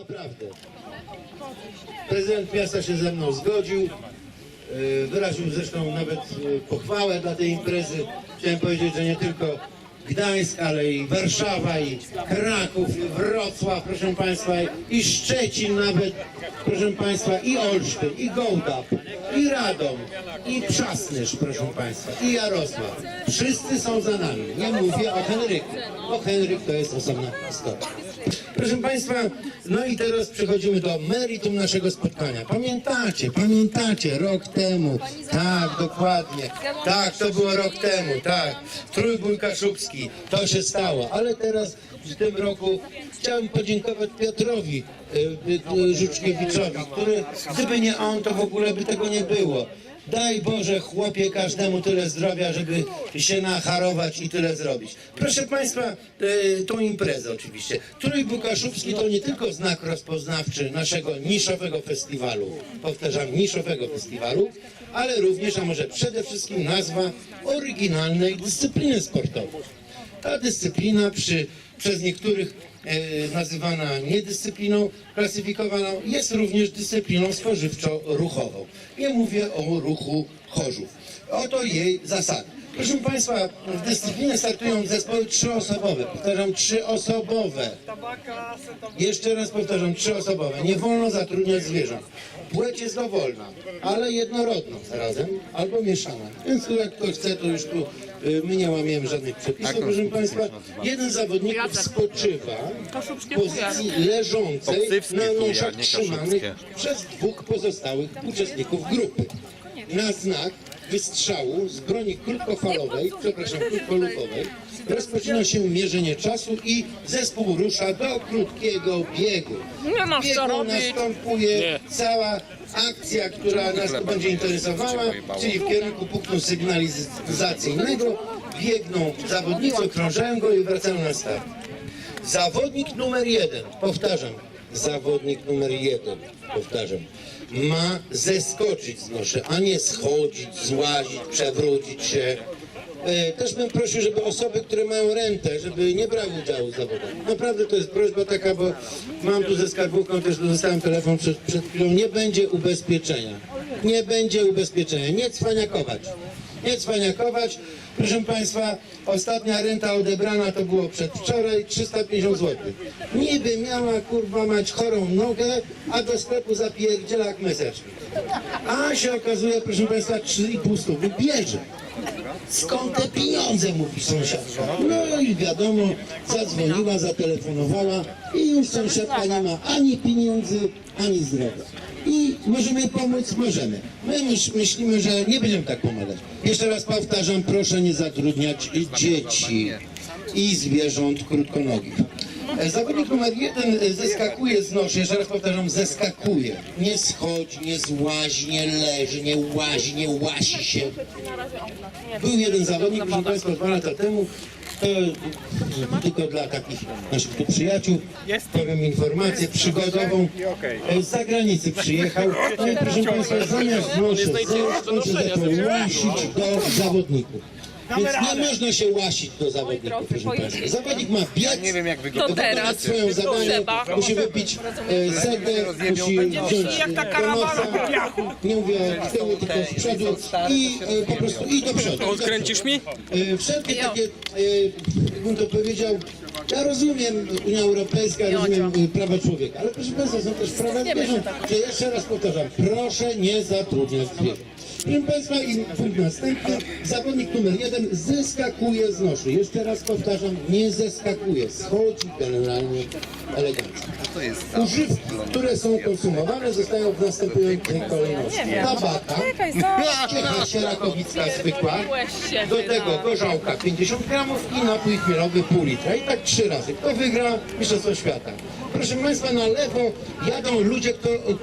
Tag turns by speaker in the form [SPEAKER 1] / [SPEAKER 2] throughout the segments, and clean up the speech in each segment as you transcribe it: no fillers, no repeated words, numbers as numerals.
[SPEAKER 1] Naprawdę. Prezydent miasta się ze mną zgodził. Wyraził zresztą nawet pochwałę dla tej imprezy. Chciałem powiedzieć, że nie tylko Gdańsk, ale i Warszawa, i Kraków, i Wrocław, proszę Państwa, i Szczecin nawet, proszę Państwa, i Olsztyn, i Gołdap, i Radom, i Przasnysz, proszę Państwa, i Jarosław. Wszyscy są za nami. Nie mówię o Henryku, bo Henryk to jest osobna historia. Proszę Państwa, no i teraz przechodzimy do meritum naszego spotkania. Pamiętacie, rok temu, tak, dokładnie, tak, to było rok temu, tak, Trójbój Kaszubski, to się stało, ale teraz w tym roku chciałem podziękować Piotrowi Żuczkiewiczowi, który, gdyby nie on, to w ogóle by tego nie było. Daj Boże chłopie każdemu tyle zdrowia, żeby się nacharować i tyle zrobić. Proszę Państwa, tą imprezę oczywiście. Trójbój Kaszubski to nie tylko znak rozpoznawczy naszego niszowego festiwalu, powtarzam, niszowego festiwalu, ale również, a może przede wszystkim nazwa oryginalnej dyscypliny sportowej. Ta dyscyplina przez niektórych nazywana niedyscypliną klasyfikowaną, jest również dyscypliną spożywczo-ruchową. Nie mówię o ruchu Chorzów. Oto jej zasady. Proszę Państwa, w dyscyplinie startują zespoły trzyosobowe. Powtarzam, trzyosobowe. Jeszcze raz powtarzam, trzyosobowe. Nie wolno zatrudniać zwierząt. Płeć jest dowolna, ale jednorodna zarazem, albo mieszana. Więc tu jak ktoś chce, to już tu my nie łamiemy żadnych przepisów. Proszę Państwa, jeden z zawodników spoczywa w pozycji leżącej na nóżach trzymanych przez dwóch pozostałych uczestników grupy. Na znak wystrzału z broni krótkofalowej, krótkolufowej, rozpoczyna się mierzenie czasu i zespół rusza do krótkiego biegu. W biegu następuje cała akcja, która nas tu będzie interesowała, czyli w kierunku punktu sygnalizacyjnego biegną zawodnicy, okrążają go i wracają na start. Zawodnik numer 1, powtarzam, zawodnik numer 1, powtarzam, ma zeskoczyć z noszy, a nie schodzić, złazić, przewrócić się. Też bym prosił, żeby osoby, które mają rentę, żeby nie brały udziału w zawodach. Naprawdę to jest prośba taka, bo mam tu ze skarbówką, też dostałem telefon przed chwilą, nie będzie ubezpieczenia. Nie będzie ubezpieczenia, nie cwaniakować. Nie cwaniakować. Proszę Państwa, ostatnia renta odebrana to było przedwczoraj, 350 zł. Niby miała, kurwa mać, chorą nogę, a do sklepu zapierdziela jak meseczki. A się okazuje, proszę Państwa, 3,5 stówy bierze. Skąd te pieniądze, mówi sąsiadka. No i wiadomo, zadzwoniła, zatelefonowała i już sąsiadka nie ma ani pieniędzy, ani zdrowia. I możemy pomóc? Możemy. My myślimy, że nie będziemy tak pomagać. Jeszcze raz powtarzam, proszę nie zatrudniać dzieci i zwierząt krótkonogich. Zawodnik numer 1 zeskakuje z noszy, jeszcze raz powtarzam, zeskakuje. Nie schodzi, nie złazi, nie leży, nie łazi, nie łasi się. Był jeden zawodnik, proszę Państwa, 2 lata temu, to tylko dla takich naszych tu przyjaciół, powiem informację przygodową, z zagranicy przyjechał, no i proszę Państwa, zamiast noszy zejść, zaczął łasić do zawodników. Więc nie można się łasić do zawodników, proszę Państwa. Zawodnik ma biec, wykonać swoją zadanie, musi wypić sedę, musi wziąć do nosa, nie mówię z tyłu, tylko z przodu i po prostu i do przodu.
[SPEAKER 2] Odkręcisz mi?
[SPEAKER 1] Wszelkie takie, jakbym to powiedział, ja rozumiem Unia Europejska, rozumiem prawa człowieka, ale proszę Państwa, są też prawa zwierząt, że jeszcze raz powtarzam, proszę nie zatrudniać zwierząt. Proszę Państwa, i punkt następny, zawodnik numer 1 zeskakuje z noszy. Jeszcze raz powtarzam, nie zeskakuje, schodzi generalnie elegancko. Używki, które są konsumowane, zostają w następującej kolejności. Tabaka, ściecha sierakowicka zwykła, do tego gorzałka 50 gramów i napój chmielowy pół litra. I tak 3 razy. Kto wygra? Mistrzostwo świata. Proszę Państwa, na lewo jadą ludzie,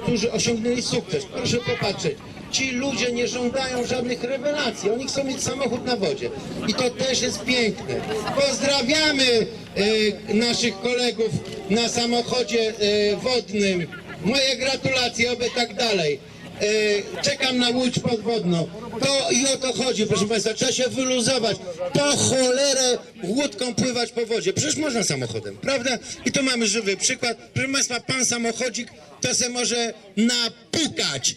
[SPEAKER 1] którzy osiągnęli sukces. Proszę popatrzeć. Ci ludzie nie żądają żadnych rewelacji, oni chcą mieć samochód na wodzie. I to też jest piękne. Pozdrawiamy naszych kolegów na samochodzie wodnym. Moje gratulacje, oby tak dalej. czekam na łódź podwodną. To i o to chodzi, proszę Państwa, trzeba się wyluzować. Po cholerę łódką pływać po wodzie. Przecież można samochodem, prawda? I tu mamy żywy przykład. Proszę Państwa, pan samochodzik to se może napukać.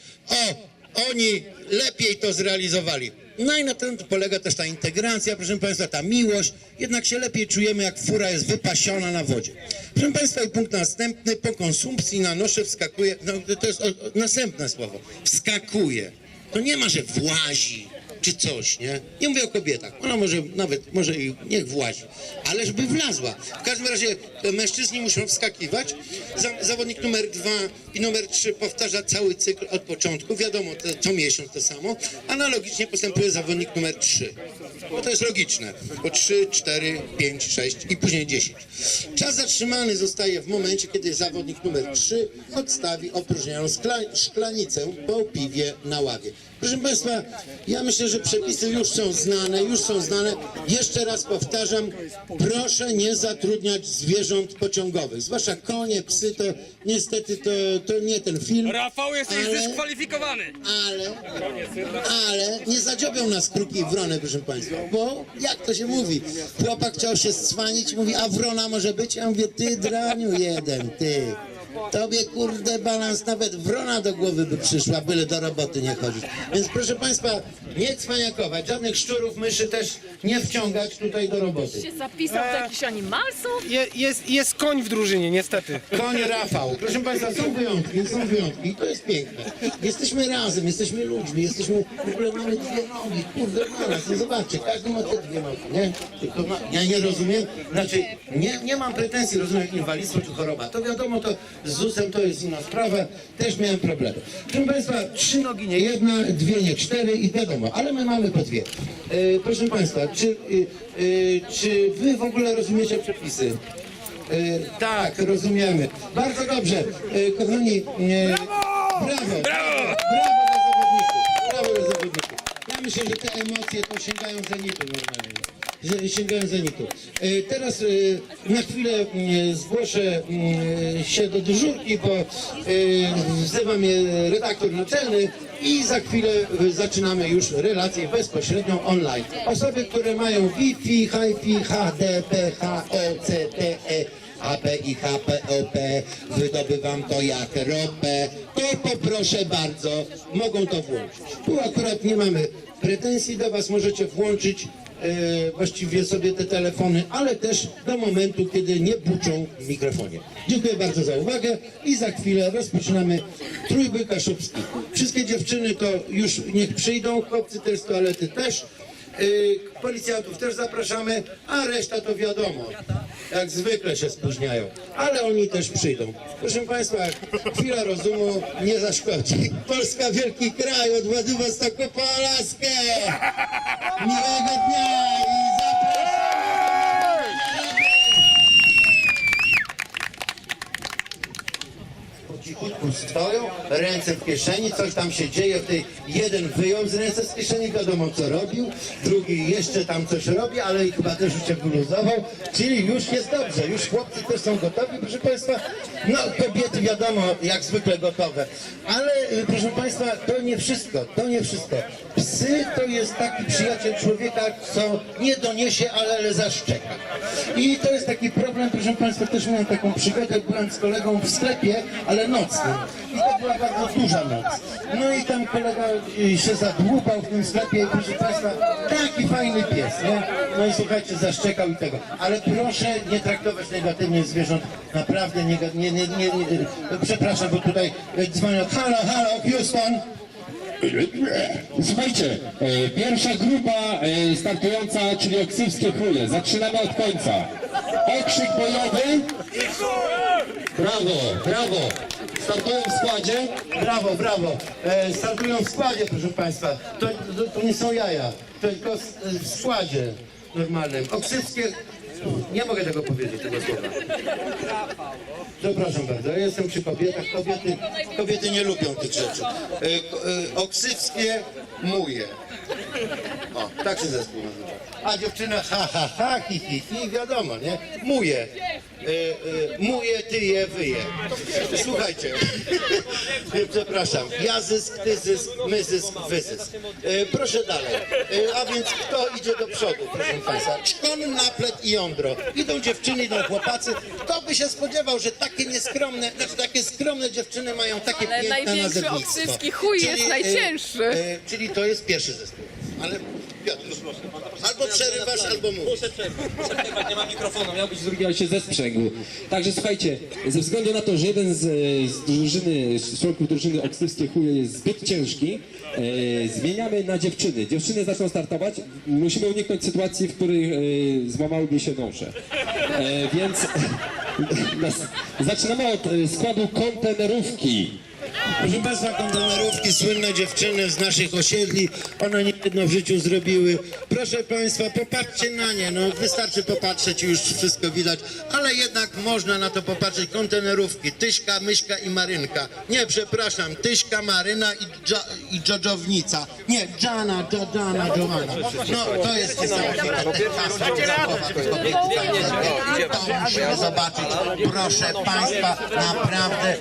[SPEAKER 1] Oni lepiej to zrealizowali. No i na tym polega też ta integracja, proszę Państwa, ta miłość. Jednak się lepiej czujemy, jak fura jest wypasiona na wodzie. Proszę Państwa, i punkt następny. Po konsumpcji na nosze wskakuje, no to jest następne słowo, wskakuje. To nie ma, że włazi czy coś, nie? Nie mówię o kobietach. Ona może i niech włazi, ale żeby wlazła. W każdym razie mężczyźni muszą wskakiwać. Zawodnik numer 2 i numer 3 powtarza cały cykl od początku. Wiadomo, co miesiąc to samo. Analogicznie postępuje zawodnik numer 3. Bo to jest logiczne. Bo 3, 4, 5, 6 i później 10. Czas zatrzymany zostaje w momencie, kiedy zawodnik numer 3 odstawi opróżnioną szklanicę po piwie na ławie. Proszę Państwa, ja myślę, że przepisy już są znane. Jeszcze raz powtarzam, proszę nie zatrudniać zwierząt pociągowych, zwłaszcza konie, psy, to niestety to nie ten film.
[SPEAKER 2] Rafał, jesteś dyskwalifikowany!
[SPEAKER 1] Ale nie zadziobią nas kruki i wrony, proszę Państwa, bo jak to się mówi, chłopak chciał się scwanić, mówi, a wrona może być? Ja mówię, ty draniu jeden, ty. Tobie, kurde, balans, nawet wrona do głowy by przyszła, byle do roboty nie chodzić. Więc proszę Państwa, nie cwaniakować, żadnych szczurów, myszy też nie wciągać tutaj do roboty.
[SPEAKER 3] Się zapisał do jakichś animalsów?
[SPEAKER 2] Jest koń w drużynie, niestety.
[SPEAKER 1] Koń Rafał. Proszę Państwa, są wyjątki i to jest piękne. Jesteśmy razem, jesteśmy ludźmi, w ogóle mamy dwie nogi, kurde, na nas, no zobaczcie, każdy ma te dwie nogi, nie? Tylko ja nie rozumiem, znaczy nie mam pretensji, rozumiem inwalidztwo czy choroba, to wiadomo, to z ZUS-em to jest inna sprawa, też miałem problemy. Proszę Państwa, 3 nogi nie jedna, 2 nie 4 i wiadomo, ale my mamy po 2. Proszę Państwa, czy Wy w ogóle rozumiecie przepisy? Tak, rozumiemy. Bardzo dobrze. Kochani, brawo dla zawodników. Ja myślę, że te emocje to sięgają zenitu normalnie. Sięgają zenitu. Teraz na chwilę zgłoszę się do dyżurki, bo wzywa mnie redaktor naczelny i za chwilę zaczynamy już relację bezpośrednią online. Osoby, które mają Wi-Fi, Hi-Fi, HD, PH, OCTE, AP i HPOP, wydobywam to jak ropę, to poproszę bardzo, mogą to włączyć. Tu akurat nie mamy pretensji do Was, możecie włączyć właściwie sobie te telefony, ale też do momentu, kiedy nie buczą w mikrofonie. Dziękuję bardzo za uwagę i za chwilę rozpoczynamy trójbój kaszubski. Wszystkie dziewczyny to już niech przyjdą, chłopcy też z toalety też. Policjantów też zapraszamy, a reszta to wiadomo, jak zwykle się spóźniają, ale oni też przyjdą. Proszę Państwa, chwila rozumu nie zaszkodzi. Polska wielki kraj od Władywostoku po Alaskę. Miłego dnia i zapraszamy. Po cichutku stoją, ręce w kieszeni, coś tam się dzieje, jeden wyjął z ręce z kieszeni, wiadomo co robił, drugi jeszcze tam coś robi, ale chyba też już się wyluzował, czyli już jest dobrze, już chłopcy też są gotowi, proszę Państwa, no kobiety wiadomo, jak zwykle gotowe, ale proszę Państwa, to nie wszystko. Psy to jest taki przyjaciel człowieka, co nie doniesie, ale zaszczeka. I to jest taki problem, proszę Państwa, też miałem taką przygodę, byłem z kolegą w sklepie, ale nocnym. I to była bardzo duża noc. No i tam kolega się zadłubał w tym sklepie, proszę Państwa, taki fajny pies, nie? No i słuchajcie, zaszczekał i tego. Ale proszę nie traktować negatywnie zwierząt, naprawdę nie, przepraszam, bo tutaj dzwonią, halo, Houston.
[SPEAKER 4] Słuchajcie, pierwsza grupa startująca, czyli oksywskie chuje. Zaczynamy od końca. Okrzyk bojowy. Brawo. Startują w składzie.
[SPEAKER 1] Brawo. Startują w składzie, proszę Państwa. To nie są jaja, tylko w składzie normalnym. Oksywskie... Nie mogę tego powiedzieć, tego słowa. Przepraszam bardzo, ja jestem przy kobietach. Kobiety nie lubią tych rzeczy. Oksywskie muje. O, tak się zespół nazywa. A dziewczyna ha, hi, wiadomo, nie? Muje. muje, tyje, wyje. Słuchajcie, przepraszam, ja zysk, ty zysk, my zysk, wy zysk. Proszę dalej, a więc kto idzie do przodu, proszę Państwa? Czkon, naplet i jądro. Idą dziewczyny, idą chłopacy. Kto by się spodziewał, że takie nieskromne, znaczy takie skromne dziewczyny mają takie
[SPEAKER 3] Ale
[SPEAKER 1] piękne
[SPEAKER 3] największy
[SPEAKER 1] nazewnictwo.
[SPEAKER 3] oksywski chuj jest najcięższy.
[SPEAKER 1] Czyli to jest pierwszy zespół. Ale Piotr, albo przerywasz, albo mówisz.
[SPEAKER 5] Przerwać, nie ma mikrofonu, miał być z drugiego się zesprzęgł. Także słuchajcie, ze względu na to, że jeden z drużyny, z członków drużyny Oksywskie Chuje jest zbyt ciężki, zmieniamy na dziewczyny. Dziewczyny zaczną startować, musimy uniknąć sytuacji, w których złamałyby się nosze. Więc zaczynamy od składu kontenerówki.
[SPEAKER 1] Proszę Państwa, kontenerówki, słynne dziewczyny z naszych osiedli, one niejedno w życiu zrobiły. Proszę Państwa, popatrzcie na nie, no wystarczy popatrzeć i już wszystko widać, ale jednak można na to popatrzeć. Kontenerówki, Tyśka, Myśka i Marynka. Nie, przepraszam, Tyśka, Maryna i Dżodżownica. Nie, Dżana, Joanna. No, to jest niesamowite. To musimy zobaczyć. Proszę Państwa, naprawdę,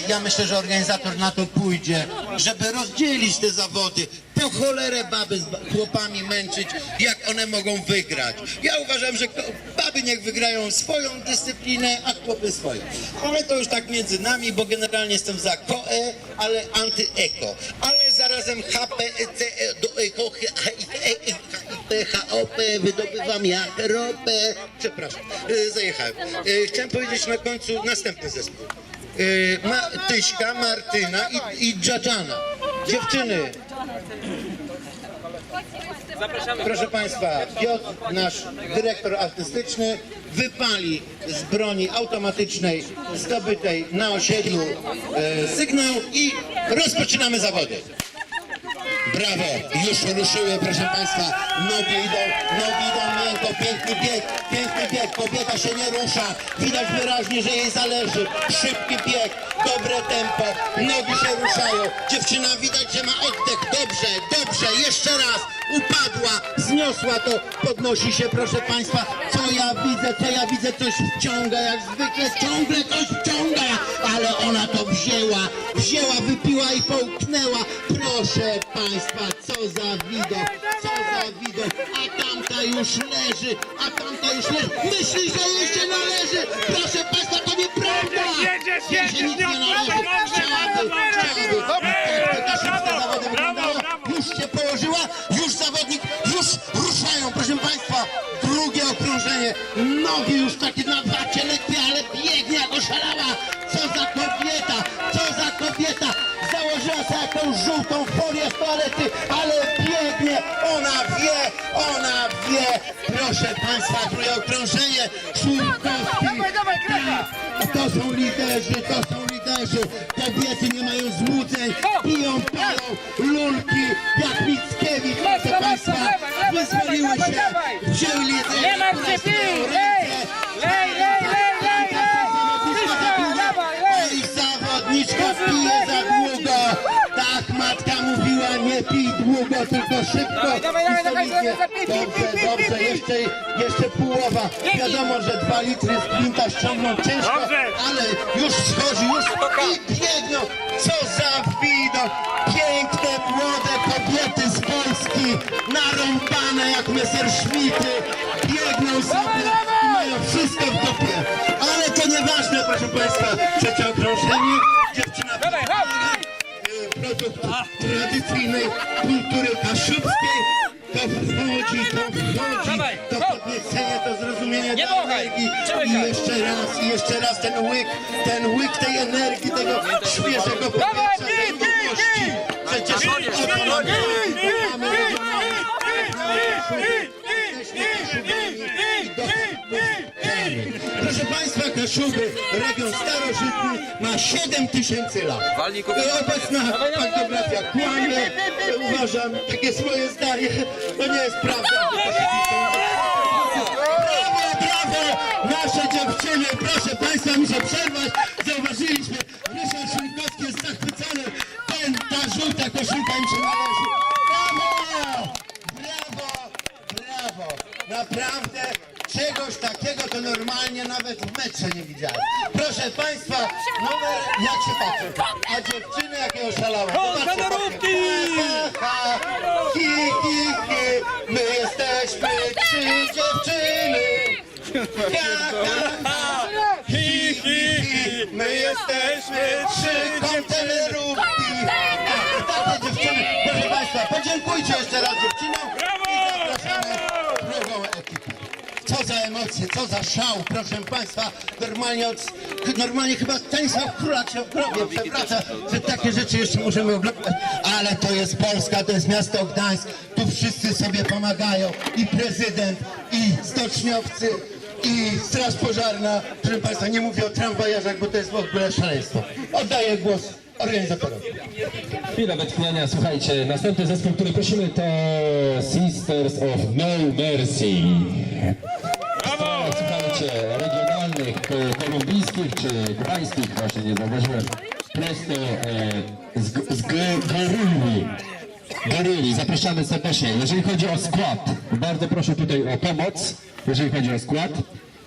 [SPEAKER 1] ja myślę, że organizator na to pójdzie, żeby rozdzielić te zawody. Po cholerę baby z chłopami męczyć, jak one mogą wygrać. Ja uważam, że baby niech wygrają swoją dyscyplinę, a chłopy swoją. Ale to już tak między nami, bo generalnie jestem za koe, ale anty-eko. Ale zarazem HPEC do eko, HOP wydobywam jak ropę. Przepraszam, zajechałem. Chciałem powiedzieć na końcu następny zespół. Tyśka, Martyna i Dżadżana. Dziewczyny. Proszę Państwa, Piotr, nasz dyrektor artystyczny, wypali z broni automatycznej zdobytej na osiedlu sygnał i rozpoczynamy zawody. Brawo, już ruszyły, proszę Państwa, nogi idą miękko, piękny bieg, kobieta się nie rusza, widać wyraźnie, że jej zależy, szybki bieg, dobre tempo, nogi się ruszają, dziewczyna widać, że ma oddech, dobrze, jeszcze raz, upadła, zniosła to, podnosi się, proszę Państwa, co ja widzę, coś wciąga, jak zwykle, ciągle coś wciąga, ale ona to wzięła, wypiła i połknęła, proszę Państwa, co za widok, a tamta już leży, myśli, że jej się należy, proszę Państwa, to nieprawda, jej się nic nie należy, chciałaby, tak szybko zawody wyglądało, już się położyła, już zawodnik, już ruszają, proszę Państwa, drugie okrążenie, nogi już takie na wacie lekkie, ale biegnie jak oszalała, co za kobieta, założyła sobie jakąś żółtą folię z toalety, ale biegnie, ona wie, proszę Państwa, drugie okrążenie, Szurkowski, to są liderzy, kobiety nie mają złudzeń, piją, palą, lulki, jak Mickiewicz, proszę Państwa, wyzwoliły się, wzięły liderzy,
[SPEAKER 2] Nie ma gdzie pić,
[SPEAKER 1] zawodniczka pije za długo. Tak, matka mówiła, nie pij długo, tylko szybko. Dobrze, jeszcze połowa. Wiadomo, że 2 litry z kwinta ściągną ciężko, ale już schodzi, i biegną. Co za widok. Piękne, młode kobiety z Polski, narąbane jak Messerschmitty, biegną sobie i mają wszystko w dupie. Ale to nieważne, proszę Państwa. Trzecie okrążenie. Dziewczyna produkt tradycyjnej kultury kaszubskiej. To wchodzi, to podniecenie, to zrozumienie tej energii. I jeszcze raz ten łyk tej energii, tego świeżego powietrza, tej ludowości. Przecież o to nam Proszę Państwa, Kaszuby, region starożytny, ma 7000 lat. Obecna faktografia kłamie, uważam, takie swoje zdanie, to nie jest prawda. Brawo, nasze dziewczyny, proszę Państwa, muszę przerwać, zauważyliśmy, Ryszard Szurkowski jest zachwycony, ta żółta koszulka im się należy. Brawo, naprawdę, czegoś takiego to normalnie. normalnie nawet w metrze nie widziałem. Proszę Państwa, numer, jak się patrzy, a dziewczyny jakie oszalałe.
[SPEAKER 2] Kontenerówki!
[SPEAKER 1] Hi, hi, hi, my jesteśmy 3 dziewczyny.
[SPEAKER 2] Hi, hi, hi.
[SPEAKER 1] My jesteśmy 3 kontenerówki. Takie dziewczyny, proszę Państwa, podziękujcie jeszcze raz dziewczynom. I zapraszamy drugą ekipę. Co za emocje, co za szał, proszę Państwa. Normalnie chyba Stanisław Królak się w grobie przewraca, że takie rzeczy jeszcze możemy oglądać. Ale to jest Polska, to jest miasto Gdańsk. Tu wszyscy sobie pomagają. I prezydent, i stoczniowcy, i straż pożarna. Proszę Państwa, nie mówię o tramwajarzach, bo to jest w ogóle szaleństwo. Oddaję głos organizatorowi.
[SPEAKER 4] Chwila wytchnienia, słuchajcie, następny zespół, który prosimy, to Sisters of No Mercy. Słuchajcie, regionalnych, kolumbijskich czy gdańskich, właśnie nie zauważyłem, prosto z Goryli. Zapraszamy serdecznie. Jeżeli chodzi o skład, bardzo proszę tutaj o pomoc, jeżeli chodzi o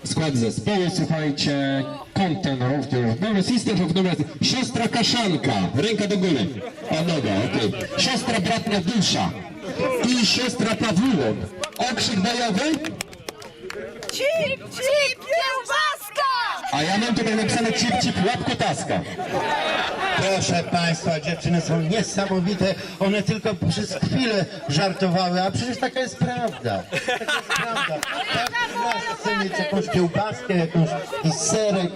[SPEAKER 4] skład zespołu, słuchajcie, kontenerów, mamy Sisters of No Mercy, siostra Kaszanka, ręka do góry, a noga, okej, siostra Bratnia Dusza i siostra Pawłon, okrzyk bojowy.
[SPEAKER 3] Cip, cip, kiełbaska!
[SPEAKER 4] A ja mam tutaj napisane cip, łapkotaska.
[SPEAKER 1] Proszę Państwa, dziewczyny są niesamowite. One tylko przez chwilę żartowały, a przecież taka jest prawda. Taka jest prawda. Każdy chce mieć jakąś kiełbaskę, jakąś serek.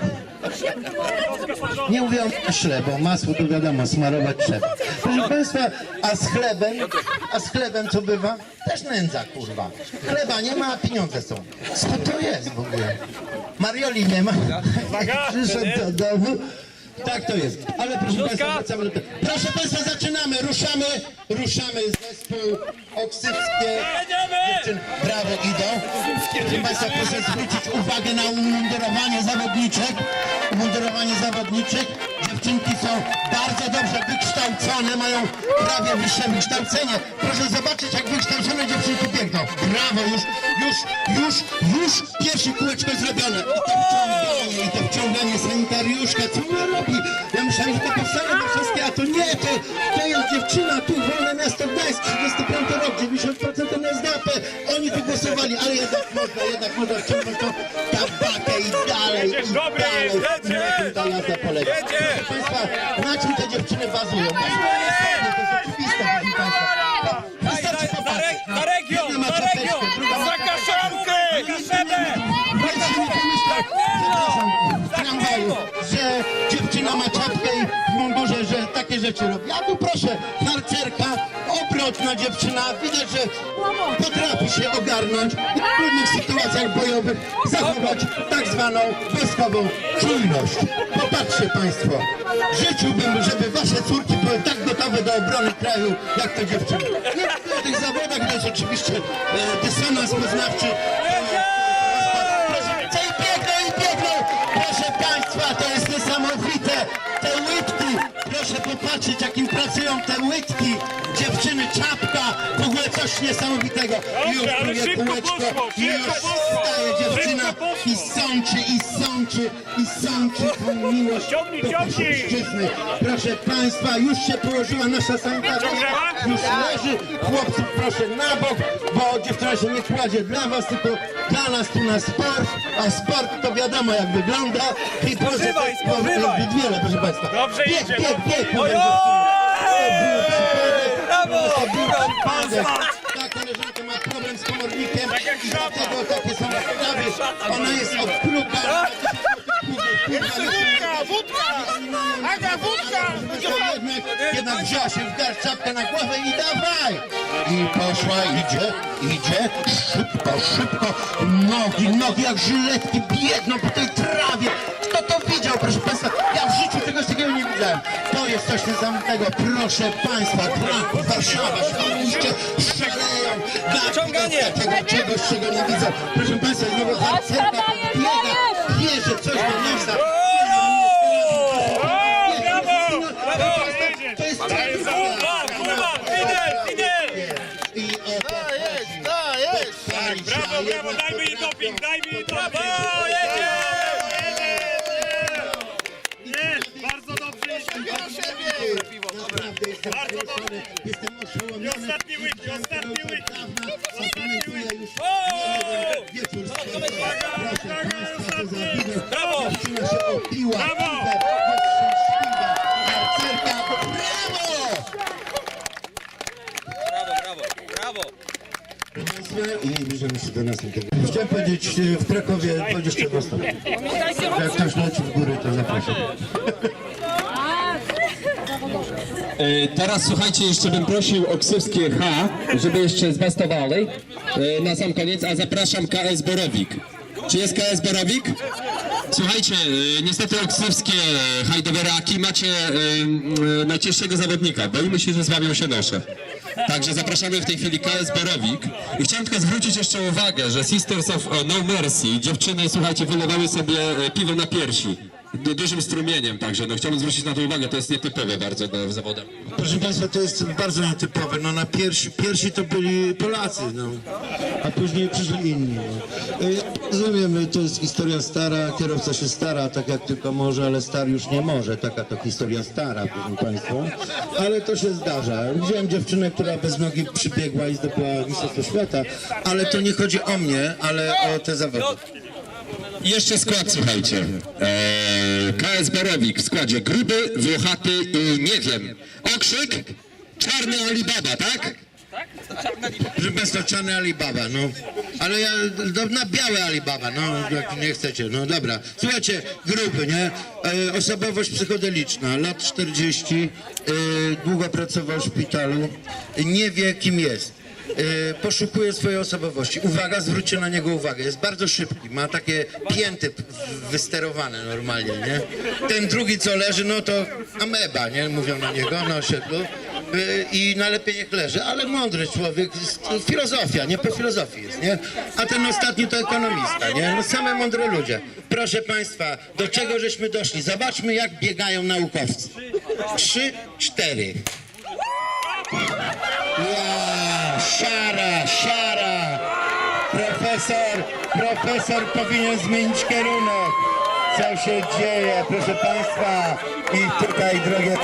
[SPEAKER 1] Nie mówię o maśle, bo masło to wiadomo, smarować trzeba. Proszę Państwa, a z chlebem co bywa? Też nędza, kurwa. Chleba nie ma, a pieniądze są. Co to jest w ogóle? Marioli nie ma. Przyszedł do domu. Tak to jest. Ale proszę Państwa, wracamy do tego. Proszę Państwa, zaczynamy. Ruszamy zespół Oksywskie. Dziewczyny, brawo, idą. Proszę Państwa, proszę zwrócić uwagę na umundurowanie zawodniczek. Dziewczynki są bardzo dobrze wykształcone, mają prawie wyższe wykształcenie. Proszę zobaczyć, jak wykształcone dziewczynki biegną. Brawo, już pierwsze kółeczko zrobione. I to wciąganie sanitariuszka, co ona robi? Ja myślałem, że to powstanie wszystkie, a to nie, to jest dziewczyna, tu wolne miasto Gdańsk, 35 rok, 90% NSDAP. Oni tu głosowali, ale jednak można wciągnąć tą tabakę i dalej. Ta jazda polega. Proszę Państwa, na czym te dziewczyny bazują? Bazują na sobie, to jest oczywiste, proszę Państwa. Wystarczy popatrzeć.
[SPEAKER 2] Na region,
[SPEAKER 1] Jedna ma
[SPEAKER 2] na
[SPEAKER 1] czapeczkę,
[SPEAKER 2] region!
[SPEAKER 1] druga ma
[SPEAKER 2] Za kaszankę! Kaszebę!
[SPEAKER 1] Państwo nie pomyślał, przepraszam, w tramwaju, że dziewczyna ma czapkę i w mundurze, że takie rzeczy robi. A tu proszę, harcerka, obrotna dziewczyna, widać, że potrafi się ogarnąć i w trudnych sytuacjach bojowych zachować tak zwaną wojskową czujność. Popatrzcie Państwo, życzyłbym, żeby Wasze córki były tak gotowe do obrony kraju, jak te dziewczyny. Nie mówię o tych zawodach, to jest oczywiście dysonans poznawczy. Biegną! Proszę Państwa, to jest niesamowite! Te łydki, proszę popatrzeć, jakim pracują te łydki. Dziewczyny, czapka, w ogóle coś niesamowitego. I już drugie kółeczko, i już staje dziewczyna i sączy tą miłość do płaszczyzny. Proszę Państwa, już się położyła nasza sanitarka, już leży. Chłopcy, proszę na bok, bo dziewczyna się nie kładzie dla Was, tylko dla nas tu na sport, a sport to wiadomo jak wygląda. I proszę,
[SPEAKER 2] Spożywaj!
[SPEAKER 1] wiele, proszę Państwa.
[SPEAKER 2] Dobrze idzie!
[SPEAKER 1] Bieg,
[SPEAKER 2] Brawo!
[SPEAKER 1] Ta koleżanka ma problem z komornikiem i dlatego takie są sprawy. Ona jest od kruka. Jednak wzięła się w garść, czapkę na głowę i dawaj! I poszła, idzie, szybko, nogi jak żyletki biegną po tej trawie. Kto to widział, proszę Państwa? Ja w życiu czegoś takiego nie widziałem. To jest coś niesamowitego, proszę Państwa, Kraków, Warszawa, Świnoujście, szaleją.
[SPEAKER 2] Ciąganie.
[SPEAKER 1] Czegoś, czego nie widzą. Proszę Państwa, znowu harcerka biega, bierze coś do nosa. To jest I
[SPEAKER 2] Brawo, dajmy jej doping, doping!
[SPEAKER 1] Jestem oszołomiony.
[SPEAKER 2] Ostatni łyk, ostatni łyk.
[SPEAKER 1] Komentuję już wieczór sportowy. Proszę Państwa, to za chwilę
[SPEAKER 2] Brawo!
[SPEAKER 1] dziewczyna się opiła.
[SPEAKER 2] Brawo!
[SPEAKER 1] Jest szczęśliwa. Harcerka, brawo!
[SPEAKER 2] Brawo, brawo.
[SPEAKER 1] I bierzemy się do następnego. Chciałem powiedzieć, w Krakowie, powiedzieć czego ostatnio. Jak ktoś leci w góry, to zapraszam.
[SPEAKER 5] Teraz słuchajcie, jeszcze bym prosił o ksywskie H, żeby jeszcze zbastowali na sam koniec, a zapraszam KS Borowik. Czy jest KS Borowik? Słuchajcie, niestety oksywskie hajdoweraki macie najcięższego zawodnika. Boimy się, że złabią się nosze. Także zapraszamy w tej chwili KS Borowik. I chciałem tylko zwrócić jeszcze uwagę, że Sisters of No Mercy, dziewczyny, słuchajcie, wylewały sobie piwo na piersi. Dużym strumieniem, także no, chciałbym zwrócić na to uwagę, to jest nietypowe bardzo w zawodach.
[SPEAKER 1] Proszę Państwa, to jest bardzo nietypowe. No na pierwsi to byli Polacy, no. A później przyszli inni. No. Rozumiem, to jest historia stara, kierowca się stara, tak jak tylko może, ale star już nie może. Taka to historia stara, proszę Państwa. Ale to się zdarza. Widziałem dziewczynę, która bez nogi przybiegła i zdobyła Mistrzostwo Świata, ale to nie chodzi o mnie, ale o te zawody.
[SPEAKER 5] I jeszcze skład, słuchajcie. KS Borowik w składzie gruby, włochaty i nie wiem. Okrzyk, czarny Alibaba, tak?
[SPEAKER 1] Proszę Państwa, czarny Alibaba, no. Ale ja, na białe Alibaba, no, jak nie chcecie, no dobra. Słuchajcie, grupy, nie? Osobowość psychodeliczna, lat 40, długo pracował w szpitalu, nie wie kim jest. Poszukuje swojej osobowości. Uwaga, zwróćcie na niego uwagę. Jest bardzo szybki, ma takie pięty wysterowane normalnie, nie? Ten drugi, co leży, no to ameba, nie? Mówią na niego, na osiedlu. I najlepiej niech leży, ale mądry człowiek, filozofia, nie po filozofii jest, nie? A ten ostatni to ekonomista, nie? No same mądre ludzie. Proszę Państwa, do czego żeśmy doszli? Zobaczmy, jak biegają naukowcy. 3, 4. Ja, siara. Profesor powinien zmienić kierunek. Co się dzieje, proszę Państwa? I tutaj, drogie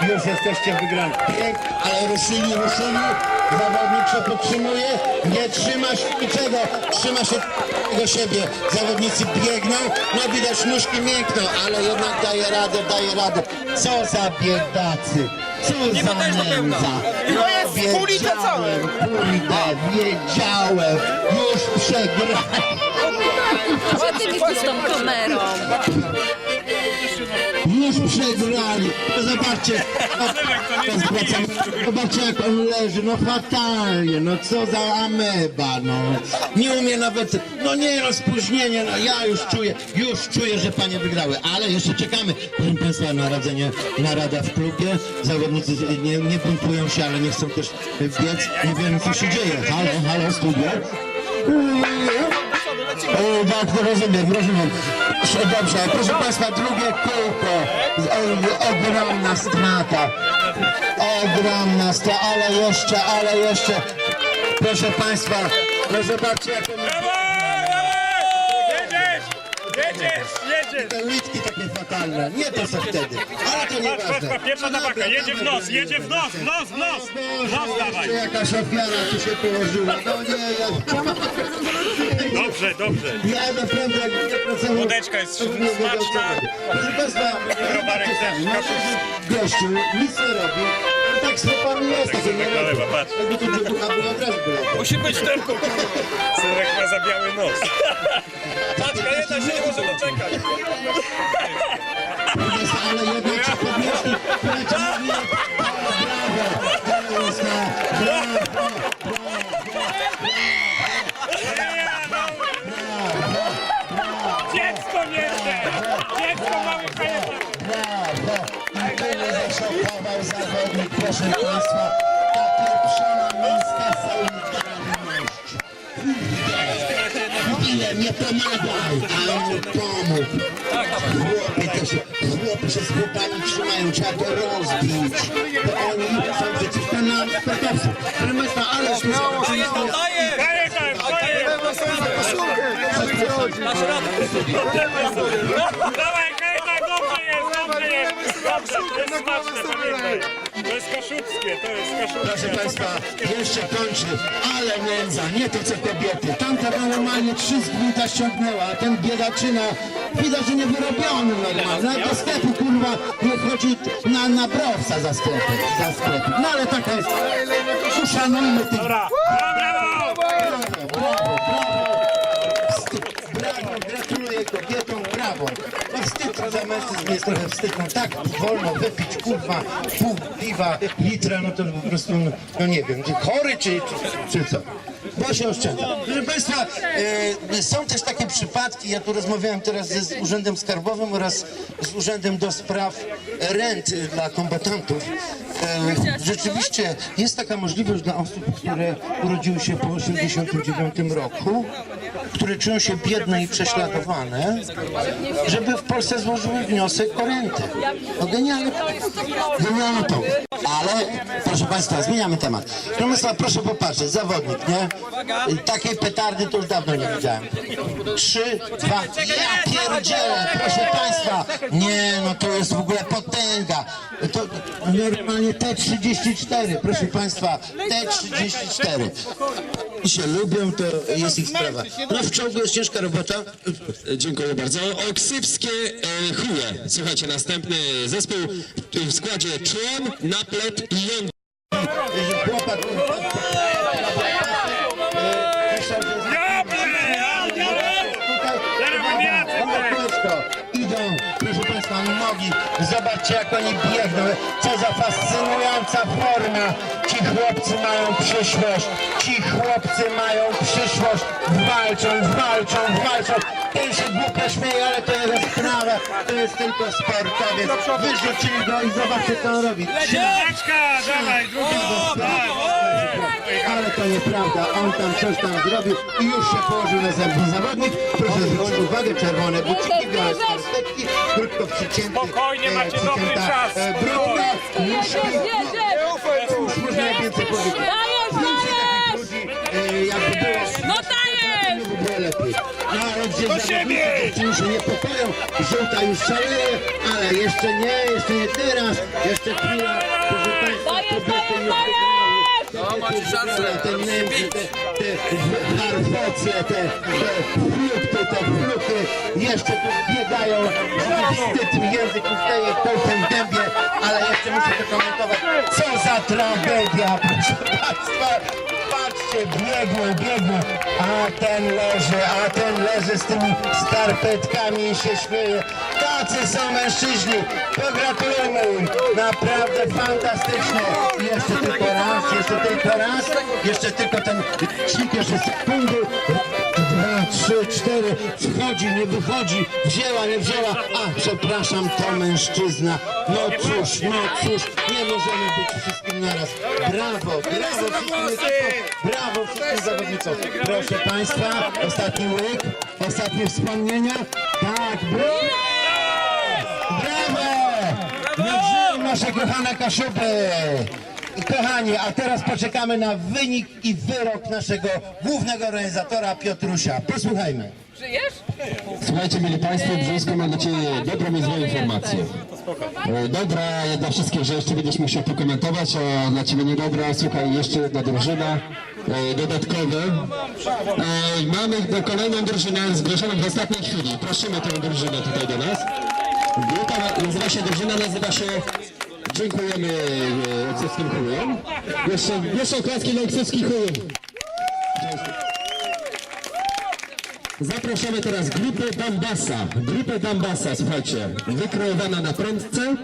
[SPEAKER 1] już jesteście wygrani. Ale ruszyli. Zawodnik się podtrzymuje, nie trzyma się niczego, trzyma się do siebie. Zawodnicy biegną, no widać nóżki miękną, ale jednak daje radę. Co za biedacy. Co za nędza!
[SPEAKER 2] To jest pół litra całe.
[SPEAKER 1] Wiedziałem! Już przegrałem!
[SPEAKER 3] Co ty widzisz z tą kamerą?
[SPEAKER 1] Już przegrali! Zobaczcie! Zobaczcie, jak on leży, no fatalnie, no co za ameba, no. Nie umie nawet, no nie, no spóźnienie, no ja już czuję, że panie wygrały, ale jeszcze czekamy. Proszę Państwa, narada w klubie, zawodnicy nie buntują się, ale nie chcą też biec, nie wiem co się dzieje. Halo, studio? Tak, rozumiem. Dobrze, proszę Państwa, drugie kółko. Ogromna strata. Ale jeszcze. Proszę Państwa, no zobaczcie, jak on...
[SPEAKER 2] Jedziesz!
[SPEAKER 1] Te łydki takie fatalne, nie to co wtedy, ale to nieważne.
[SPEAKER 2] Pierwsza tabaka, jedzie w nos, nos dawaj.
[SPEAKER 1] Jakaś ofiara tu się położyła, no nie,
[SPEAKER 2] Dobrze.
[SPEAKER 1] ja naprawdę jak nie pracował...
[SPEAKER 2] Wódeczka jest smaczna.
[SPEAKER 1] Proszę Państwa,
[SPEAKER 2] Browarek też.
[SPEAKER 1] gościu nic nie robi, tak z chłopami jest, takie nie robi.
[SPEAKER 2] Zalewa, patrz.
[SPEAKER 1] Jakby tu brzucha było, od razu było.
[SPEAKER 2] Musi być ten Sylwek ma za biały nos. Paczka jedna się nie może doczekać.
[SPEAKER 1] Ale jednak się podnieśli, polecieli,
[SPEAKER 2] Dziecko mały kajetan.
[SPEAKER 1] I to nie zaszokował zawodnik, proszę Państwa, ta pieprzona męska solidarność. Ile nie pomagał, a on pomógł. Chłopy się z chłopami trzymają, trzeba to rozbić. Bo oni są przecież penalni sportowcy. Proszę Państwa, ależ my
[SPEAKER 2] Dawaj, kajetan, dobrze jest. Dobrze, to jest smaczne, pamiętaj. To jest kaszubskie, to jest kaszubskie.
[SPEAKER 1] Proszę Państwa, jeszcze kończy, ale nędza, nie to co kobiety. Tamta normalnie 3 zgnięta ściągnęła, a ten biedaczyna widać, że nie wyrobiony normalnie. Nawet do sklepu kurwa nie chodzi na browca za sklepy. No ale taka jest. Uszanujmy tych.
[SPEAKER 2] Dobra, brawo!
[SPEAKER 1] Brawo, gratuluję kobietom, brawo. No wstyd za mężczyzn jest trochę wstyd, no tak wolno wypić, kurwa, pół piwa, litra, no to po prostu, no nie wiem, chory czy co? Bo się oszczędza. Proszę Państwa, są też takie przypadki, ja tu rozmawiałem teraz z Urzędem Skarbowym oraz z Urzędem do Spraw Rent dla kombatantów. Rzeczywiście jest taka możliwość dla osób, które urodziły się po 1989 roku, które czują się biedne i prześladowane, żeby w Polsce złożyły wniosek o rentę. No genialny pomysł. Ale, proszę Państwa, zmieniamy temat. Proszę Państwa, proszę popatrzeć, zawodnik, nie? Takiej petardy to już dawno nie widziałem. 3, 2, ja pierdzielę, proszę Państwa. Nie, no to jest w ogóle potęga. To normalnie T34, proszę Państwa, T34. I się lubią, to jest ich sprawa. No w czołgu jest ciężka robota.
[SPEAKER 4] Dziękuję bardzo. Oksywskie chuje. Słuchajcie, następny zespół w składzie Człon, Naplet i Jąd.
[SPEAKER 1] Chłopak, idą, proszę Państwa, nogi, zobaczcie jak oni biegną, co za fascynująca forma, ci chłopcy mają przyszłość, walczą, ten się głupio śmieje, ale to jest sprawa, to jest tylko sportowiec, wyrzucili go i zobaczcie co on robi.
[SPEAKER 2] Siedlaczka, dawaj, drugi.
[SPEAKER 1] Ale to nieprawda, on tam coś tam zrobił i już się położył na zęby zawodnik. Proszę zwrócić uwagę, czerwone buciki, białe skarpetki, krótko przycięty,
[SPEAKER 2] Spokojnie, macie dobry czas.
[SPEAKER 1] brudne, nóżki. Cóż można więcej powiedzieć? Więcej takich ludzi, jakby było...
[SPEAKER 3] No dajesz!
[SPEAKER 1] Nie było lepiej. No ale gdzie zawodnicy się niepokoją, żółta już szaleje, ale jeszcze nie teraz, jeszcze chwila, proszę Państwa, kobiety już wygrały.
[SPEAKER 6] No, macie szansę.
[SPEAKER 1] Te Niemcy, te harfoce, te flukty, te fluchy, jeszcze tu biegają, wstyd mi język ustaje kołtem w gębie, ale jeszcze muszę to komentować. Co za tragedia, proszę Państwa, patrzcie, biegną, a ten leży z tymi skarpetkami i się śmieje. Tacy są mężczyźni, pogratulujmy im, naprawdę fantastyczne. Jeszcze tylko ten ćwik, jeszcze sekundy. 2, 3, 4, wchodzi, nie wychodzi, wzięła, nie wzięła, a przepraszam, to mężczyzna. No cóż, nie możemy być wszystkim naraz. Brawo wszystkim zawodnicom. Proszę Państwa, ostatni łyk, ostatnie wspomnienia. Tak, brawo! Nasze kochane Kaszuby! Kochani, a teraz poczekamy na wynik i wyrok naszego głównego organizatora Piotrusia. Posłuchajmy.
[SPEAKER 4] Słuchajcie, mieli Państwo, Brzesko ma dla Ciebie dobrą i złą informację. Dobra dla wszystkich, że jeszcze będziesz musiał pokomentować, a dla Ciebie niedobra, słuchaj, jeszcze jedna drużyna dodatkowa. Mamy kolejną drużynę zgłoszoną w ostatniej chwili. Prosimy tę drużynę tutaj do nas. Drużyna nazywa się Dziękujemy Oksywskim Chujom. Jeszcze oklaski dla Oksywskich Chujów. Zapraszamy teraz grupę Dambasa, słuchajcie, wykreowana na prędce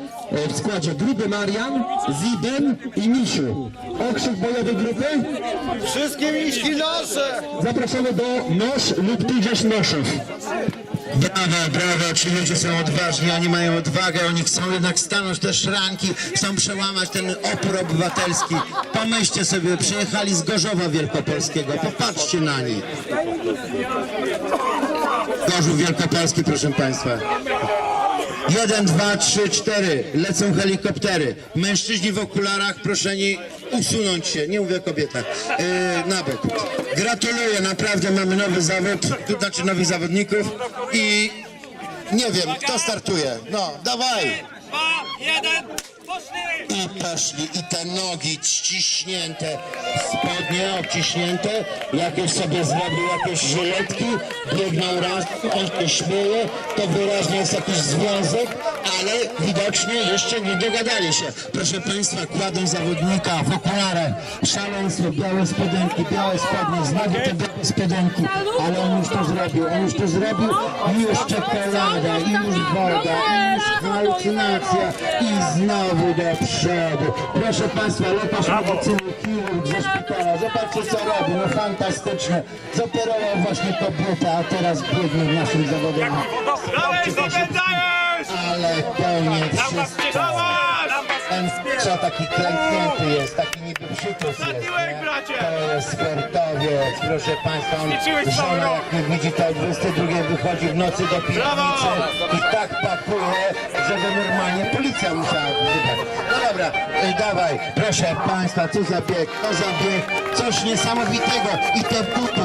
[SPEAKER 4] w składzie Gruby Marian, Ziben i Misiu. Okrzyk bojowy grupy?
[SPEAKER 6] Wszystkie miśki nasze!
[SPEAKER 4] Zapraszamy do Nosz lub tudzież Noszów.
[SPEAKER 1] Brawo, ci ludzie są odważni, oni mają odwagę, oni chcą jednak stanąć te szranki, chcą przełamać ten opór obywatelski. Pomyślcie sobie, przyjechali z Gorzowa Wielkopolskiego, popatrzcie na nich. Gorzów Wielkopolski, proszę Państwa. 1, 2, 3, 4, lecą helikoptery. Mężczyźni w okularach proszeni usunąć się, nie mówię o kobietach, na bok. Gratuluję, naprawdę mamy nowy zawód, to znaczy nowych zawodników i nie wiem, kto startuje. No, dawaj!
[SPEAKER 2] 2, 1, poszli!
[SPEAKER 1] I poszli, i te nogi ściśnięte, spodnie obciśnięte, jakieś sobie zrobił jakieś żyletki, biegną raz, on się śmieje, to wyraźnie jest jakiś związek, ale widocznie jeszcze nie dogadali się. Proszę Państwa, kładą zawodnika w okularach, szaleństwo, białe spodenki, białe spodnie, znowu te białe spodenki, ale on już to zrobił, i już czekolada, i już woda, i już halucynacja, i znowu do przodu. Proszę Państwa, lekarz medycyny, chirurg ze szpitala, zobaczcie co robi, no fantastyczne. Zoperował właśnie kobietę, a teraz biegnie w naszym zawodowym. Ale koniec wszystko. Ten co taki klęknięty jest, taki niby przytus jest, nie? To jest sportowiec, proszę Państwa, on żona jak nie widzi, to o 22 wychodzi w nocy do piwnicy i tak pakuje, żeby normalnie policja musiała wzywać. No dobra, dawaj, proszę Państwa, co za bieg, coś niesamowitego i te buty,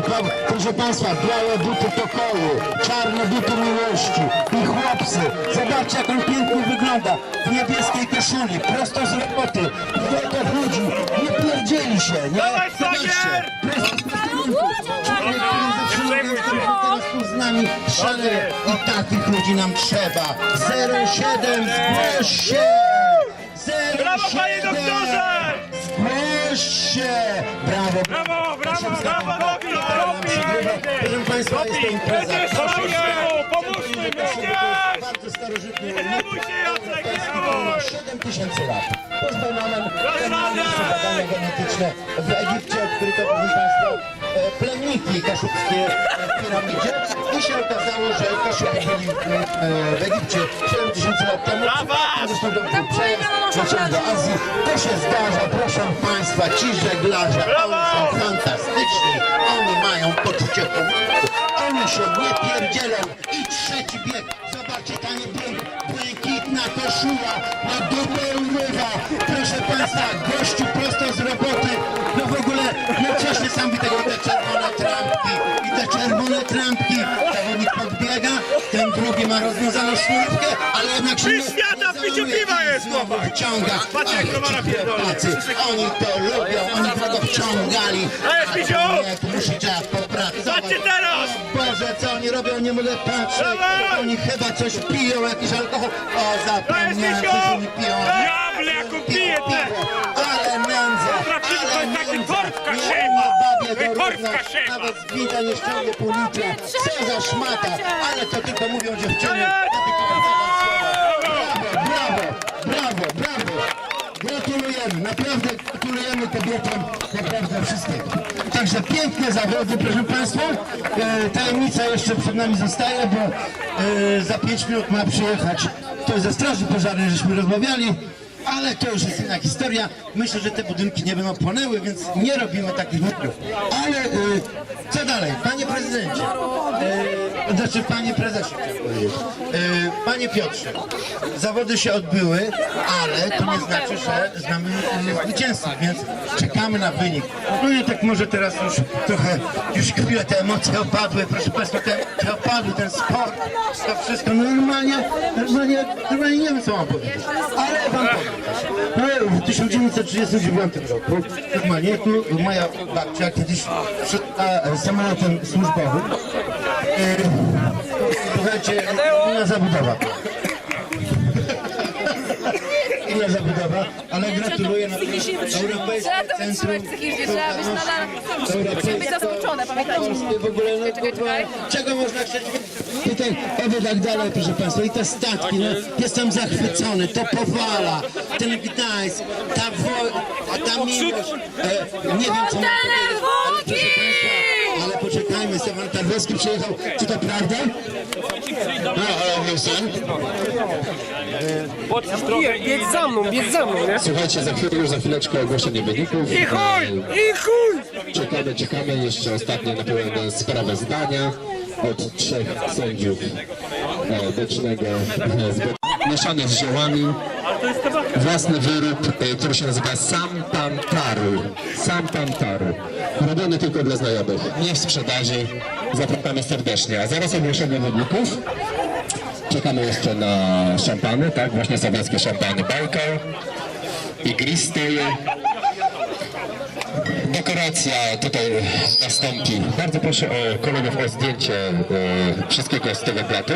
[SPEAKER 1] proszę Państwa, białe buty pokoju, czarne buty miłości i chłopcy, zobaczcie jak on pięknie wygląda w niebieskiej koszuli, prosto z roboty, w to chodzi, nie pierdzieli się, nie? Zobaczcie, prosto z posterunku, człowiek, który zaczyna teraz tu z nami szaleje i takich ludzi nam trzeba. 07, zgłoś się! 07,
[SPEAKER 2] Brawo, panie doktorze!
[SPEAKER 1] Zgłoś się! Brawo,
[SPEAKER 2] Brawo, brawo, brawo,
[SPEAKER 1] proszę Państwa, jest to impreza.
[SPEAKER 2] pomóżmy,
[SPEAKER 1] Bardzo starożytny.
[SPEAKER 2] nie bój się, Jacek, nie bój!
[SPEAKER 1] 7000 lat. To jest fenomen badania genetyczne w Egipcie, odkryto, proszę Państwa, plemniki kaszubskie w piramidzie i się okazało, że Kaszubi byli w Egipcie 7000 lat temu. Zresztą do do Azji. To się zdarza, proszę Państwa, ci żeglarze, oni są fantastyczni, oni mają poczucie humoru, oni się nie pierdzielą i trzeci bieg, zobaczcie, ta błękitna koszula, na dupę urywa, proszę Państwa, gościu prosto z roboty, no w ogóle, no coś niesamowitego, te czerwone trampki, zawodnik podbiega, ten drugi ma rozwiązaną sznurówkę, ale jednak się
[SPEAKER 2] świata w piciu piwa jest, chłopak!
[SPEAKER 1] Wyciąga,
[SPEAKER 2] Patrzcie, jak Romana pierdolę.
[SPEAKER 1] oni to lubią, oni tego wciągali,
[SPEAKER 2] Ej, Piciu!
[SPEAKER 1] nie, tu musi trzeba popracować.
[SPEAKER 2] Patrzcie teraz!
[SPEAKER 1] O Boże, co oni robią, nie mogę patrzeć,
[SPEAKER 2] Dawaj!
[SPEAKER 1] oni chyba coś piją, jakiś alkohol, o zapomniałem,
[SPEAKER 2] Piciu!
[SPEAKER 1] coś oni piją.
[SPEAKER 2] Diable, jaką pije te!
[SPEAKER 1] Ale nędzę,
[SPEAKER 2] Trafiłem, to
[SPEAKER 1] ale
[SPEAKER 2] jest taki
[SPEAKER 1] nędzę.
[SPEAKER 2] torbka
[SPEAKER 1] Nie
[SPEAKER 2] siema.
[SPEAKER 1] babie
[SPEAKER 2] To jest
[SPEAKER 1] dorówna,
[SPEAKER 2] torbka siema.
[SPEAKER 1] nawet z wina nie ściągnie pół litra. Co za szmata, ale to tylko mówią dziewczyny. Ja tylko brawo. Gratulujemy, naprawdę gratulujemy kobietom, naprawdę wszystkiego. Także piękne zawody, proszę Państwa. Tajemnica jeszcze przed nami zostaje, bo za 5 minut ma przyjechać ktoś ze Straży Pożarnej, żeśmy rozmawiali. Ale to już jest inna historia. Myślę, że te budynki nie będą płonęły, więc nie robimy takich wykrów. Ale co dalej? Panie prezydencie, znaczy panie prezesie chciałem powiedzieć. Panie Piotrze, zawody się odbyły, ale to nie znaczy, że znamy zwycięzców, więc czekamy na wynik. No i tak może teraz już chwilę te emocje opadły, proszę Państwa, te emocje opadły, ten sport, to wszystko normalnie nie wiem co mam powiedzieć, ale wam powiem. No, w 1939 roku normalnie tu moja babcia kiedyś szła samolotem służbowym. Słuchajcie, inna zabudowa. Inna zabudowa, ale gratuluję na Europejskie Centrum.
[SPEAKER 3] Trzeba być nadal być zaskoczone, pamiętajcie.
[SPEAKER 1] W ogóle, czego można chcieć? Tutaj, tak dalej, proszę Państwa, i te statki, no, jestem zachwycony, to Powala, ten Gdańsk, ta miłość, nie wiem co mam powiedzieć, ale proszę Państwa, ale poczekajmy, Stefan Tarnowski przyjechał, czy to prawda? No, ale Wilson.
[SPEAKER 6] Bieg za mną, nie?
[SPEAKER 4] Słuchajcie, za chwileczkę ogłoszenie wyników.
[SPEAKER 2] I chuj!
[SPEAKER 4] Czekamy jeszcze ostatnie na pełne sprawozdania od 3 sędziów bocznego, mieszane z ziołami. Własny wyrób, który się nazywa Sampantaru. Sampantaru. Robiony tylko dla znajomych, nie w sprzedaży. Zapraszamy serdecznie. A zaraz ogłoszenie wyników. Czekamy jeszcze na szampany, tak? Właśnie słowiańskie szampany Bajkał. igristej. Dekoracja tutaj nastąpi. Bardzo proszę o kolegów o zdjęcie wszystkiego z tego platu.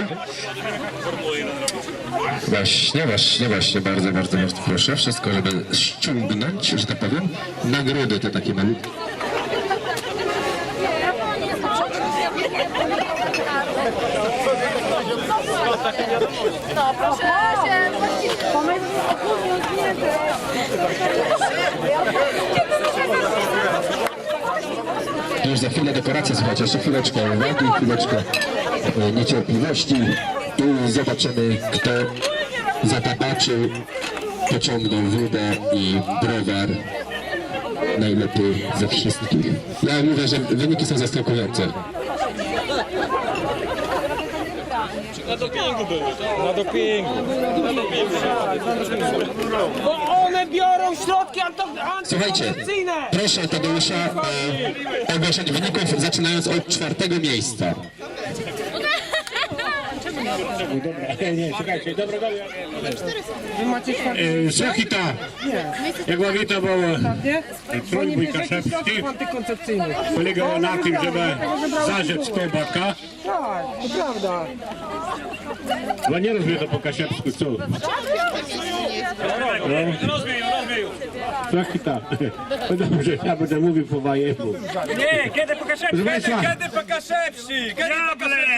[SPEAKER 4] Właśnie, bardzo proszę. Wszystko, żeby ściągnąć, że tak powiem. Nagrody te takie malutkie.
[SPEAKER 3] No, proszę się
[SPEAKER 4] Już za chwilę dekoracja, słuchajcie, jeszcze chwileczkę uwagi, chwileczkę niecierpliwości i zobaczymy, kto zatabaczył, pociągnął wódę i browar najlepiej ze wszystkich. Ja mówię, że wyniki są zaskakujące.
[SPEAKER 2] Na dopingu były, na dopingu.
[SPEAKER 6] Bo one biorą środki
[SPEAKER 4] Słuchajcie,
[SPEAKER 6] antykoncepcyjne!
[SPEAKER 4] proszę Tadeusza o ogłoszenie wyników, zaczynając od 4. miejsca.
[SPEAKER 7] Szachita, jak ławita była trójbój kaszewski,
[SPEAKER 6] Antykoncepcyjnych.
[SPEAKER 7] polegało na tym, żeby zarzec kołbaka.
[SPEAKER 6] Tak, to prawda.
[SPEAKER 7] Bo nie rozumiem to po kaszewsku, co?
[SPEAKER 2] Rozwij.
[SPEAKER 7] Szachita, no dobrze, ja będę mówił po wajemu.
[SPEAKER 2] Nie, kiedy pokażę,
[SPEAKER 7] Proszę Państwa.
[SPEAKER 2] kiedy pokażę,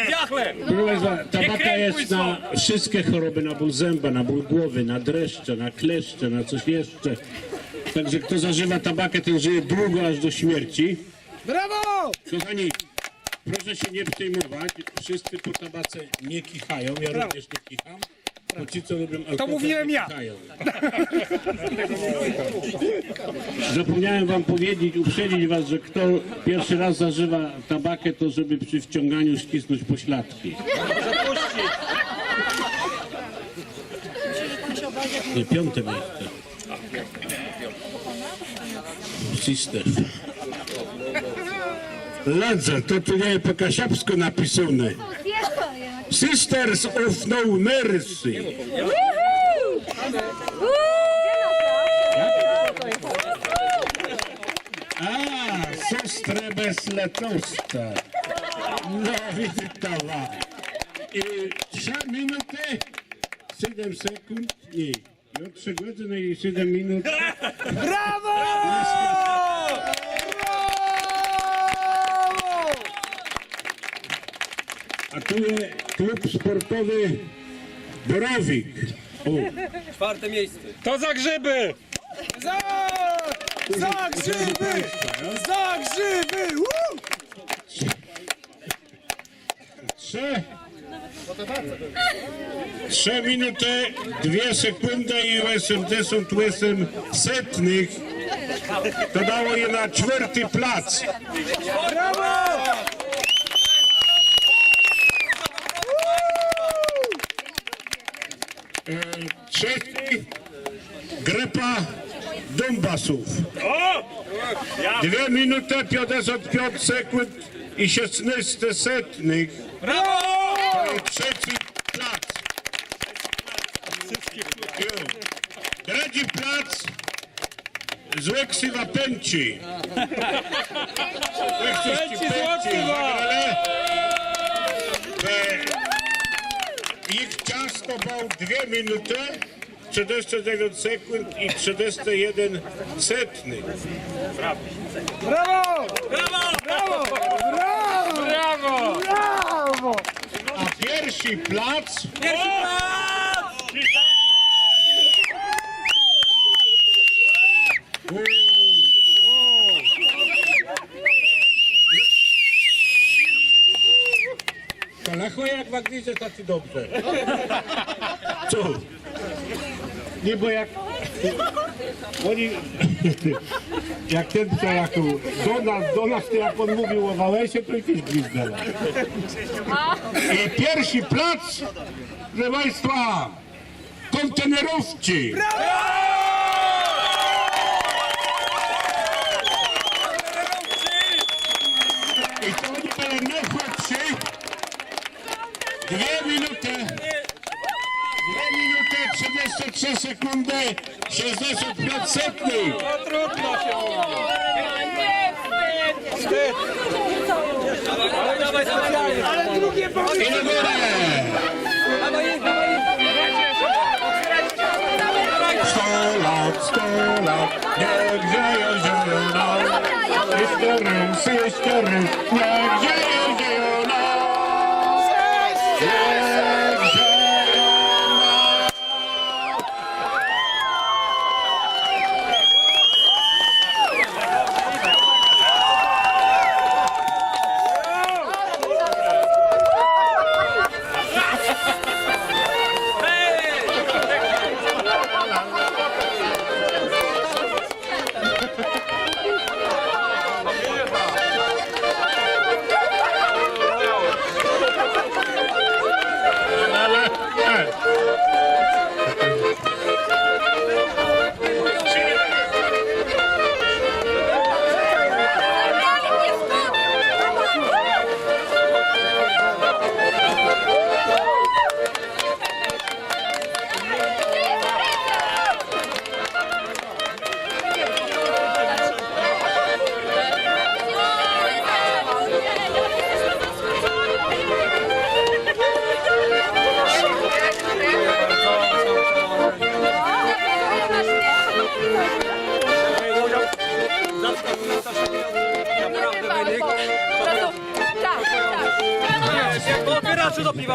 [SPEAKER 2] diachle.
[SPEAKER 7] Proszę Państwa, tabaka jest na wszystkie choroby, na ból zęba, na ból głowy, na dreszcze, na kleszcze, na coś jeszcze. Także kto zażywa tabakę, ten żyje długo, aż do śmierci.
[SPEAKER 6] Brawo!
[SPEAKER 7] Kochani, proszę się nie przejmować, wszyscy po tabace nie kichają, ja również nie kicham. Bo ci, co lubią alkohol,
[SPEAKER 6] mówiłem
[SPEAKER 7] nie
[SPEAKER 6] ja.
[SPEAKER 7] kichają. Zapomniałem wam powiedzieć, uprzedzić was, że kto pierwszy raz zażywa tabakę, to żeby przy wciąganiu ścisnąć pośladki. Nie, 5. miejsce. Sister. Ledze, to tu nie po kasiapsku napisane. Sisters of No Mercy. Siostre bez letosta. No, wizytowa. I 3 minuty, 7 sekund, nie. I od 3 godziny i 7 minut.
[SPEAKER 6] Brawo!
[SPEAKER 7] A tu jest klub sportowy Borowik. O,
[SPEAKER 2] 4. miejsce. To za grzyby!
[SPEAKER 6] Za grzyby! Za grzyby! Woo!
[SPEAKER 7] 3 minuty, 2 sekundy i USMD są tłesem setnych. To dało je na 4. plac.
[SPEAKER 6] Brawo!
[SPEAKER 7] Trzeci Grepa Donbasów.
[SPEAKER 2] O!
[SPEAKER 7] 2 minuty, 55 sekund i 16 setnych.
[SPEAKER 2] Brawo!
[SPEAKER 7] Trzeci plac. Trzeci plac z Łeksywa Pęci.
[SPEAKER 2] Pęci z Łoksywa.
[SPEAKER 7] Ich czas to był 2 minuty, 49 sekund i 31 setnych.
[SPEAKER 6] Brawo!
[SPEAKER 2] Brawo!
[SPEAKER 6] Brawo! Brawo!
[SPEAKER 2] Brawo!
[SPEAKER 6] Brawo!
[SPEAKER 7] A pierwszy plac to lecho jak w Agnizie tacy dobrze. Co? Nie, bo jak oni, jak ten co jak do nas to jak on mówił o Wałęsie, to jakieś gwizdele. I pierwszy plac, proszę Państwa, kontenerowci. I to oni byli najchłodsi. 2 minuty, 33 sekundy, 65 setnych.
[SPEAKER 2] Trudno się mówi. Wstyd. Ale dawaj specjalnie.
[SPEAKER 6] Ale drugie
[SPEAKER 7] I na górę. 100 lat, niech żyją, żyją nam. Sistery, niech żyją, żyją nam. Niech żyją nam.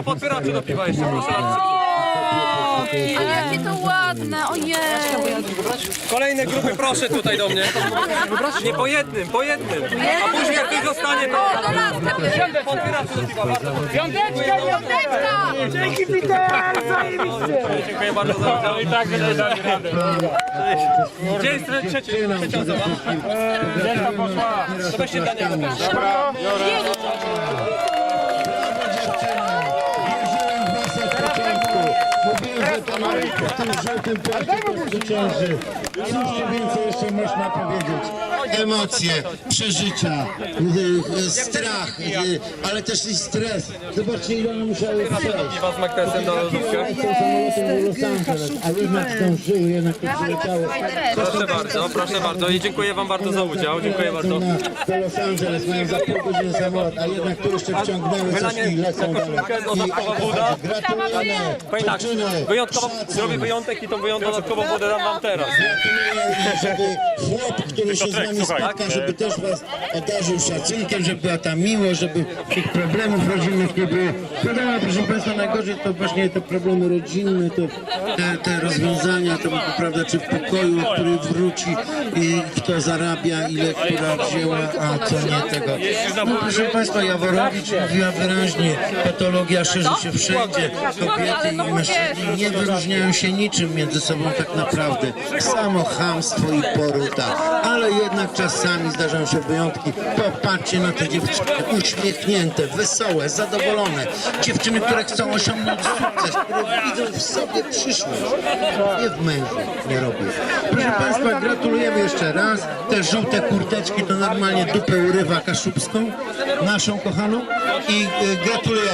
[SPEAKER 2] Podpieraczu do piwa jeszcze, proszę bardzo.
[SPEAKER 3] A jakie to ładne, ojej.
[SPEAKER 2] Kolejne grupy proszę tutaj do mnie. Nie po jednym, po jednym. A później jak ktoś zostanie, to...
[SPEAKER 3] O, do nas,
[SPEAKER 2] Podpieraczu do piwa, bardzo proszę.
[SPEAKER 3] piąteczka.
[SPEAKER 6] Dzięki Peter, zajebiście.
[SPEAKER 2] Dziękuję bardzo za udział. I tak będę dali radę. Gdzie jest trzecia osoba?
[SPEAKER 6] Gdzieś tam poszła.
[SPEAKER 2] To weźcie Daniela.
[SPEAKER 1] Mówiłem, że to Maryjka w tym żółtym płaszczu zwycięży. Cóż więcej jeszcze można powiedzieć? Emocje, przeżycia, strach, ale też i stres. Zobaczcie, ile one musiały przejść.
[SPEAKER 2] Piwa z McTesem na lodówkę.
[SPEAKER 1] Lecą samolotem do Los Angeles, a jednak zdążyły, jednak to przyleciało.
[SPEAKER 2] Proszę bardzo i dziękuję wam bardzo za udział. Dziękuję bardzo.
[SPEAKER 1] Do Los Angeles mają za pół godziny samolot, a jednak tu jeszcze wciągnęły coś i lecą dalej. Gratulujemy!
[SPEAKER 2] Tak, wyjątkowo zrobię wyjątek i tą dodatkową wodę dam wam teraz.
[SPEAKER 1] I żeby chłop, który się z nami spotka, żeby też was odarzył szacunkiem, żeby była ta miłość, żeby tych problemów rodzinnych nie było. Wiadomo, proszę Państwa, najgorzej to właśnie te problemy rodzinne, to te rozwiązania, to prawda, czy w pokoju, który wróci, i kto zarabia, ile która wzięła, a co nie tego. No, proszę Państwa, Jaworowicz mówiła wyraźnie, patologia szerzy się wszędzie, kobiety i mężczyźni nie wyróżniają się niczym między sobą tak naprawdę. Samo chamstwo i poruta, ale jednak czasami zdarzają się wyjątki. Popatrzcie na te dziewczyny uśmiechnięte, wesołe, zadowolone. Dziewczyny, które chcą osiągnąć sukces, które widzą w sobie przyszłość. Nie w mężu, nie robię. Proszę Państwa, gratulujemy jeszcze raz. Te żółte kurteczki to normalnie dupę urywa Kaszubską, naszą kochaną, i gratulujemy.